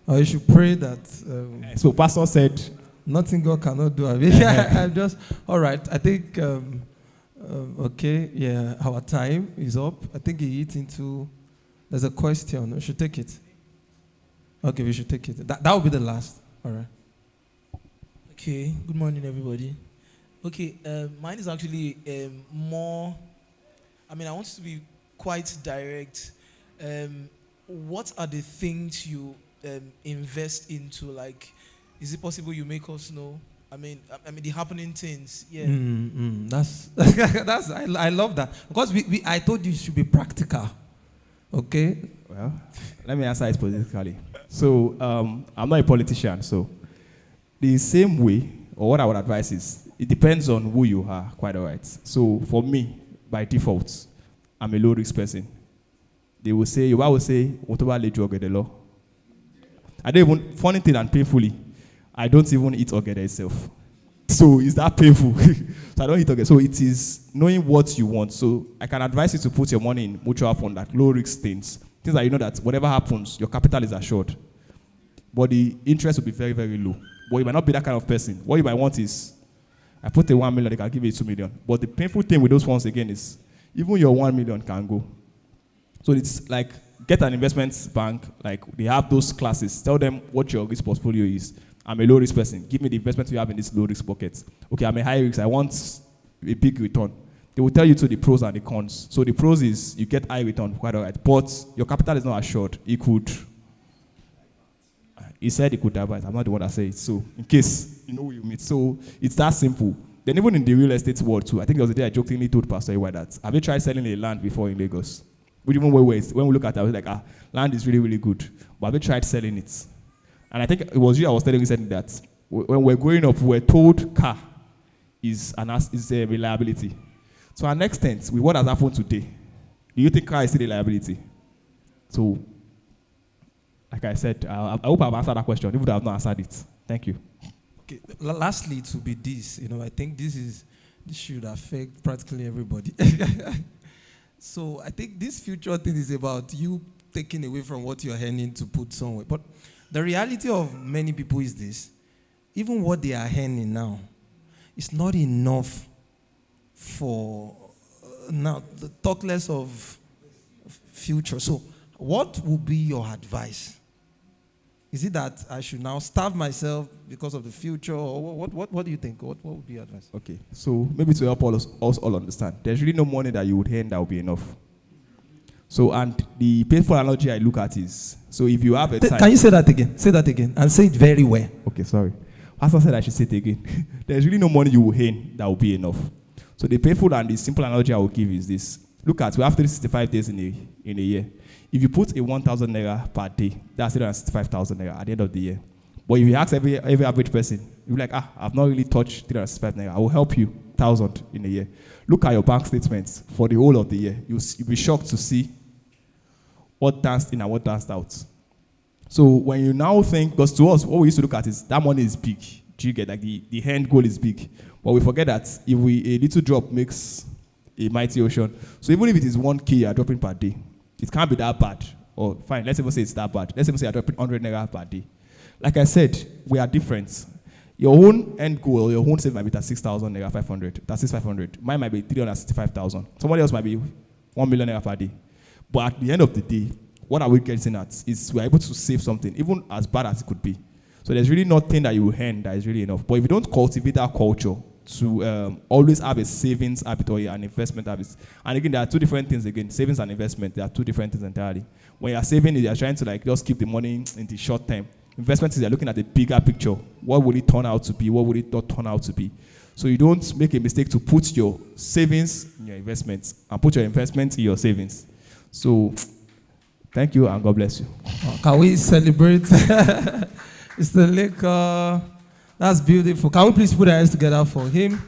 Or you should pray that. So pastor said, nothing God cannot do. I mean, I'm just all right. I think okay. Yeah, our time is up. I think he hit into. There's a question. We should take it. Okay, we should take it. That will be the last. All right. Okay, good morning, everybody. Okay, mine is actually more, I mean, I want to be quite direct. What are the things you invest into? Like, is it possible you make us know? I mean, the happening things, yeah. That's I love that, because I told you it should be practical. Okay. Well, let me answer it politically. So I'm not a politician, so the same way, or what I would advise is, it depends on who you are, quite all right. So for me, by default, I'm a low-risk person. They will say, you will say, whatever led you the law. I don't even, funny thing and painfully, I don't even eat ogede itself. So it's that painful. So I don't eat ogede. So it is knowing what you want. So I can advise you to put your money in mutual fund, that low-risk things. Things that you know that whatever happens, your capital is assured. But the interest will be very, very low. But you might not be that kind of person. What you might want is I put a 1 million, they can give you 2 million. But the painful thing with those funds again is even your 1 million can go. So it's like get an investment bank, like they have those classes. Tell them what your risk portfolio is. I'm a low risk person. Give me the investment you have in this low risk bucket. Okay, I'm a high risk. I want a big return. They will tell you to the pros and the cons. So the pros is you get high return, quite all right. But your capital is not assured. He said he could die, but I'm not the one that said it. So in case you know who you meet. So it's that simple. Then even in the real estate world too, I think there was a day I jokingly told Pastor Iwa that, have you tried selling a land before in Lagos? Even when we look at it, I was like, land is really, really good. But have you tried selling it? And I think it was you I was telling you that when we're growing up, we're told car is a reliability. To an extent, with what has happened today, do you think car is still a liability? So, like I said, I hope I've answered that question, even though I've not answered it. Thank you. Okay. Lastly, to be this, I think this should affect practically everybody. So I think this future thing is about you taking away from what you're earning to put somewhere. But the reality of many people is this: even what they are earning now is not enough for now. Talk less of future. So, what would be your advice? Is it that I should now starve myself because of the future, or what do you think? What would be your advice? Okay, so maybe to help us all understand, there's really no money that you would earn that will be enough. So, and the painful analogy I look at is, so if you have a time... Can you say that again? Say that again, and say it very well. Okay, sorry. Pastor said I should say it again. There's really no money you will earn that will be enough. So the painful and the simple analogy I will give is this. Look at, we have 365 days in a year. If you put a 1,000 naira per day, that's 365,000 naira at the end of the year. But if you ask every average person, you'll be like, I've not really touched 365 naira. I will help you 1,000 in a year. Look at your bank statements for the whole of the year. You'll be shocked to see what danced in and what danced out. So when you now think, because to us, what we used to look at is that money is big. Do you get, like the end goal is big. But we forget that if a little drop makes a mighty ocean. So even if it is 1K you're dropping per day, it can't be that bad. Or fine, let's even say it's that bad. Let's even say you're dropping 100 naira per day. Like I said, we are different. Your own end goal, your own save might be 36,000 naira 500. That's 6,500. Mine might be 365,000. Somebody else might be 1 million naira per day. But at the end of the day, what are we getting at is we're able to save something, even as bad as it could be. So there's really nothing that you earn that is really enough. But if you don't cultivate that culture to always have a savings habit or an investment habit, and again, there are two different things again, savings and investment, they are two different things entirely. When you're saving, you're trying to like just keep the money in the short term. Investment is you're looking at the bigger picture. What will it turn out to be? What will it not turn out to be? So you don't make a mistake to put your savings in your investments and put your investments in your savings. So thank you and God bless you. Can we celebrate? It's the Lekan. That's beautiful. Can we please put our hands together for him?